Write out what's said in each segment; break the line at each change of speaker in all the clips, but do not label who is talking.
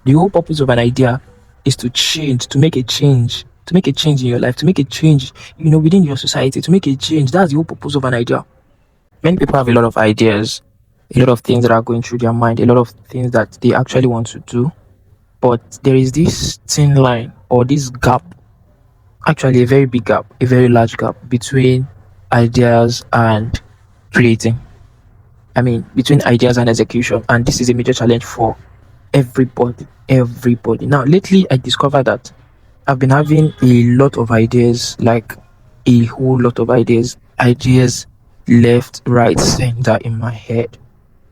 The whole purpose of an idea is to change, to make a change, to make a change in your life, to make a change, within your society, to make a change. That's the whole purpose of an idea. Many people have a lot of ideas, a lot of things that are going through their mind, a lot of things that they actually want to do. But there is this thin line or this gap, actually a very big gap, a very large gap between ideas and creating. I mean, between ideas and execution. And this is a major challenge for everybody. Everybody. Now, lately, I discovered that I've been having a lot of ideas, like a whole lot of ideas left, right, center in my head.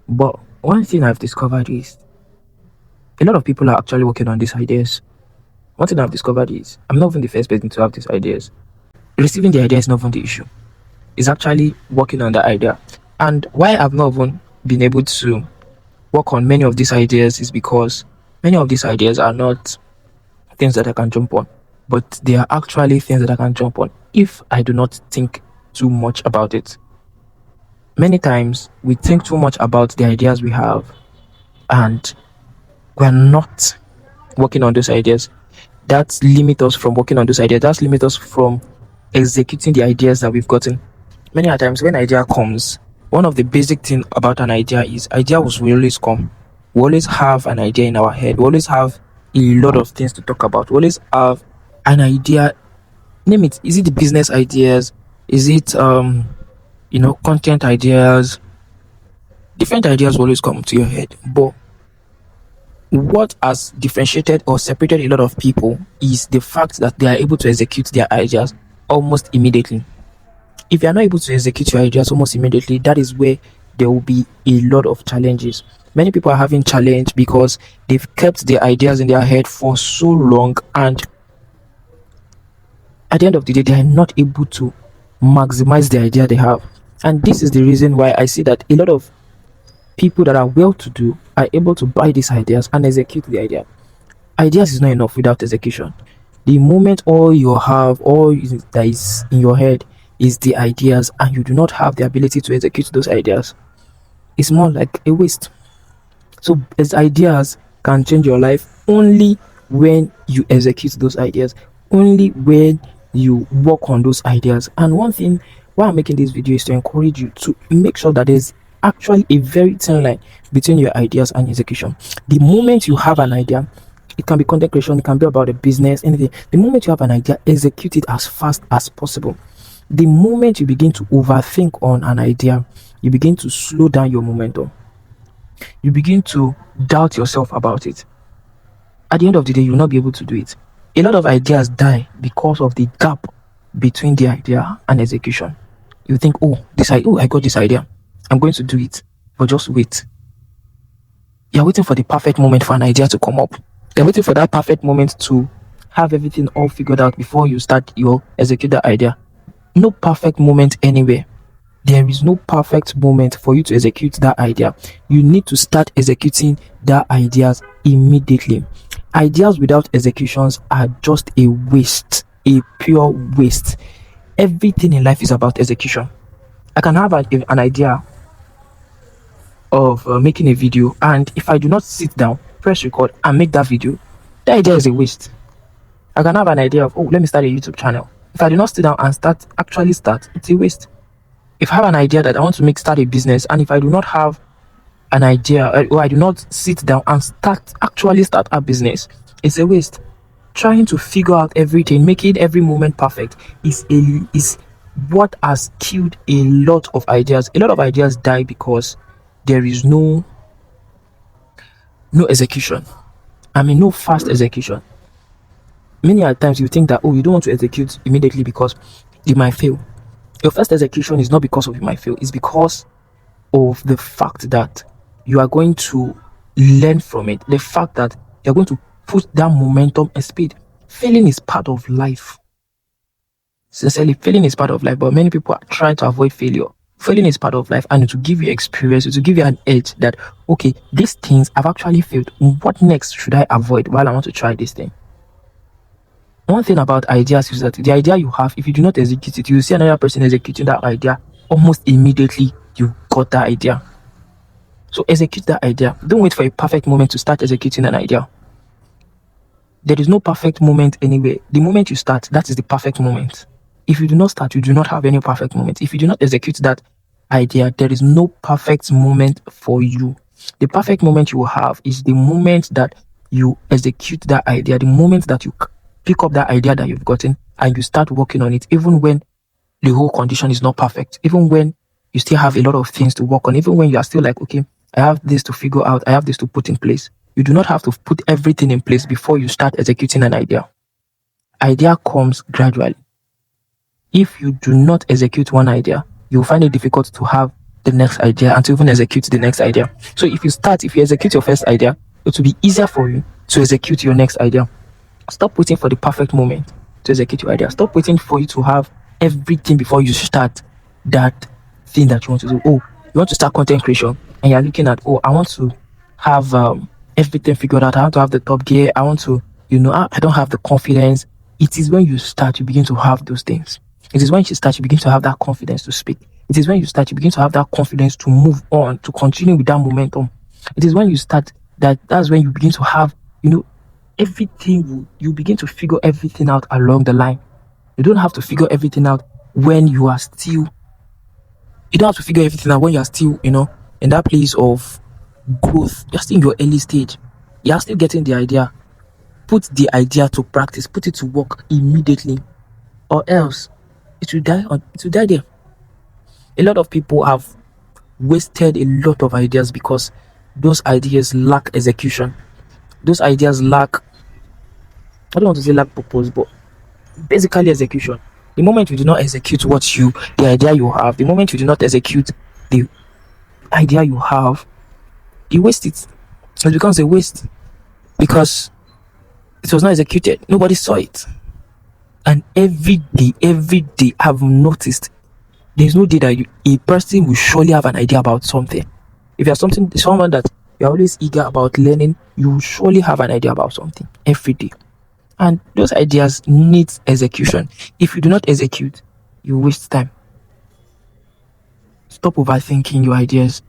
But one thing I've discovered is a lot of people are actually working on these ideas. One thing I've discovered is I'm not even the first person to have these ideas. Receiving the idea is not even the issue. It's actually working on the idea. And why I've not even been able to work on many of these ideas is because many of these ideas are not things that I can jump on, but they are actually things that I can jump on if I do not think too much about it. Many times we think too much about the ideas we have and we're not working on those ideas. That limits us from working on those ideas. That limits us from executing the ideas that we've gotten. Many a times when idea comes, one of the basic thing about an idea is ideas will always come. We always have an idea in our head. We always have a lot of things to talk about. We always have an idea. Name it. Is it the business ideas? Is it content ideas? Different ideas will always come to your head. But what has differentiated or separated a lot of people is the fact that they are able to execute their ideas almost immediately. If you are not able to execute your ideas almost immediately, that is where there will be a lot of challenges. Many people are having challenge because they've kept their ideas in their head for so long, and at the end of the day, they are not able to maximize the idea they have. And this is the reason why I see that a lot of people that are well-to-do are able to buy these ideas and execute the idea. Ideas is not enough without execution. The moment all you have, all that is in your head is the ideas, and you do not have the ability to execute those ideas, it's more like a waste. So as ideas can change your life only when you execute those ideas, only when you work on those ideas. And one thing why I'm making this video is to encourage you to make sure that there's actually a very thin line between your ideas and execution. The moment you have an idea, it can be content creation, it can be about a business, anything. The moment you have an idea, execute it as fast as possible. The moment you begin to overthink on an idea, you begin to slow down your momentum. You begin to doubt yourself about it. At the end of the day, you will not be able to do it. A lot of ideas die because of the gap between the idea and execution. You think, I got this idea, I'm going to do it, but just wait. You're waiting for the perfect moment for an idea to come up. You're waiting for that perfect moment to have everything all figured out before you start your execute the idea. No perfect moment anywhere. There is no perfect moment for you to execute that idea. You need to start executing that ideas immediately. Ideas without executions are just a waste, a pure waste. Everything in life is about execution. I can have an idea of making a video, and if I do not sit down, press record, and make that video, that idea is a waste. I can have an idea of, let me start a YouTube channel. If I do not sit down and actually start, it's a waste. If I have an idea that I want to start a business, and if I do not have an idea, or I do not sit down and actually start a business, it's a waste. Trying to figure out everything, making every moment perfect is what has killed a lot of ideas. A lot of ideas die because there is no execution. I mean, no fast execution. Many times you think that, you don't want to execute immediately because you might fail. Your first execution is not because of you might fail. It's because of the fact that you are going to learn from it. The fact that you're going to put that momentum and speed. Failing is part of life. Sincerely, failing is part of life, but many people are trying to avoid failure. Failing is part of life, and it will give you experience, it will give you an edge that, these things I've actually failed. What next should I avoid while I want to try this thing? One thing about ideas is that the idea you have, if you do not execute it, you see another person executing that idea, almost immediately you got that idea. So execute that idea. Don't wait for a perfect moment to start executing an idea. There is no perfect moment anywhere. The moment you start, that is the perfect moment. If you do not start, you do not have any perfect moment. If you do not execute that idea, there is no perfect moment for you. The perfect moment you will have is the moment that you execute that idea, the moment that you pick up that idea that you've gotten and you start working on it, even when the whole condition is not perfect, even when you still have a lot of things to work on, even when you are still like, okay, I have this to figure out, I have this to put in place. You do not have to put everything in place before you start executing an idea. Idea comes gradually. If you do not execute one idea, you'll find it difficult to have the next idea and to even execute the next idea. So if you execute your first idea, it will be easier for you to execute your next idea. Stop waiting for the perfect moment to execute your idea. Stop waiting for you to have everything before you start that thing that you want to do. Oh, you want to start content creation and you're looking at, oh, I want to have everything figured out. I want to have the top gear. I want to, I don't have the confidence. It is when you start, you begin to have those things. It is when you start, you begin to have that confidence to speak. It is when you start, you begin to have that confidence to move on, to continue with that momentum. It is when you start that's when you begin to have, everything, you begin to figure everything out along the line. You don't have to figure everything out when you are still, you don't have to figure everything out when you are still, in that place of growth. You're still in your early stage. You're still getting the idea. Put the idea to practice, put it to work immediately, or else it will die there. A lot of people have wasted a lot of ideas because those ideas lack execution. Those ideas lack, I don't want to say lack purpose, but basically execution. The moment you do not execute the idea you have, the moment you do not execute the idea you have, you waste it. It becomes a waste because it was not executed. Nobody saw it. And every day I've noticed there's no day that a person will surely have an idea about something. If you're someone that you're always eager about learning, you will surely have an idea about something every day. And those ideas need execution. If you do not execute, you waste time. Stop overthinking your ideas.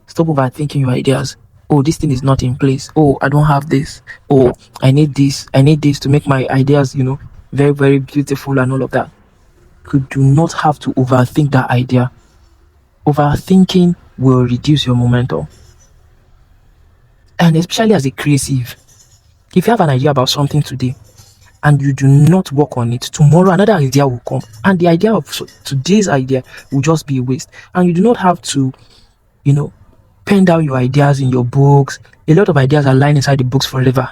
Stop overthinking your ideas. Oh, this thing is not in place. Oh, I don't have this. Oh, I need this. I need this to make my ideas, very, very beautiful and all of that. You do not have to overthink that idea. Overthinking will reduce your momentum. And especially as a creative, if you have an idea about something today and you do not work on it, tomorrow another idea will come. And the idea of today's idea will just be a waste. And you do not have to, pen down your ideas in your books. A lot of ideas are lying inside the books forever.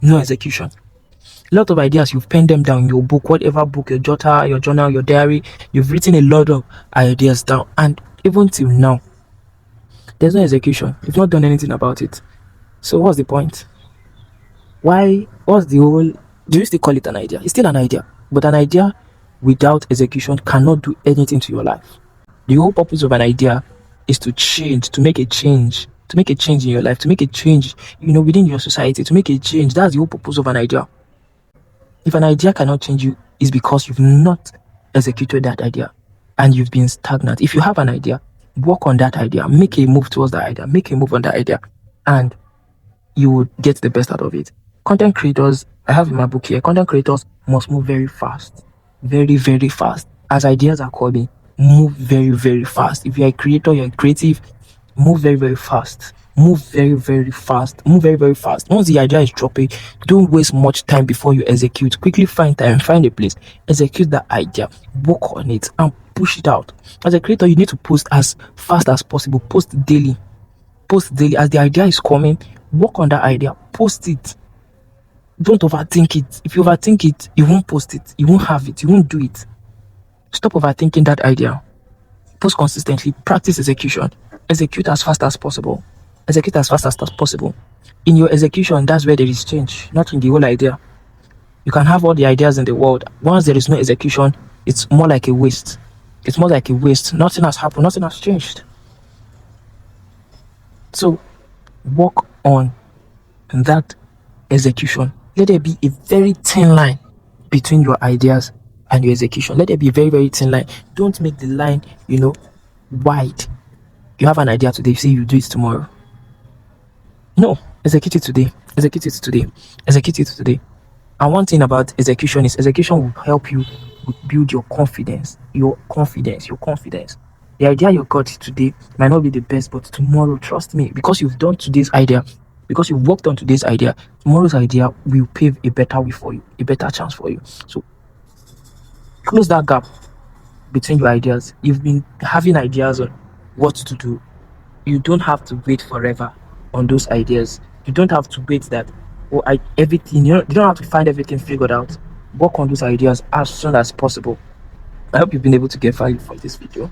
No execution. A lot of ideas, you've penned them down in your book, whatever book, your jotter, your journal, your diary. You've written a lot of ideas down. And even till now, there's no execution. You've not done anything about it. So what's the point? What's the whole, do you still call it an idea? It's still an idea. But an idea without execution cannot do anything to your life. The whole purpose of an idea is to change, to make a change in your life, to make a change, within your society, to make a change. That's the whole purpose of an idea. If an idea cannot change you, it's because you've not executed that idea and you've been stagnant. If you have an idea, work on that idea, make a move towards that idea, make a move on that idea, and you will get the best out of it. Content creators, I have in my book here, content creators must move very fast. Very, very fast. As ideas are coming, move very, very fast. If you're a creator, you're a creative, move very, very fast. Move very, very fast. Move very, very fast. Once the idea is dropping, don't waste much time before you execute. Quickly find time, find a place, execute that idea, work on it, and push it out. As a creator, you need to post as fast as possible. Post daily. Post daily. As the idea is coming, work on that idea. Post it. Don't overthink it. If you overthink it, you won't post it. You won't have it. You won't do it. Stop overthinking that idea. Post consistently. Practice execution. Execute as fast as possible. Execute as fast as possible. In your execution, that's where there is change, not in the whole idea. You can have all the ideas in the world. Once there is no execution, it's more like a waste. It's more like a waste. Nothing has happened. Nothing has changed. So, work on that execution. Let there be a very thin line between your ideas and your execution. Let there be a very, very thin line. Don't make the line, wide. You have an idea today, you say you do it tomorrow. No, execute it today. Execute it today. Execute it today. And one thing about execution is execution will help you build your confidence. The idea you got today might not be the best, but tomorrow, trust me, because you've done today's idea, because you've worked on today's idea, tomorrow's idea will pave a better way for you, a better chance for you. So close that gap between your ideas. You've been having ideas on what to do. You don't have to wait forever on those ideas. You don't have to wait that everything, you don't have to find everything figured out. Work on those ideas as soon as possible. I hope you've been able to get value from this video.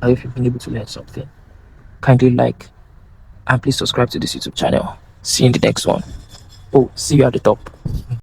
I hope you've been able to learn something. Kindly like and please subscribe to this YouTube channel. See you in the next one. Oh, see you at the top.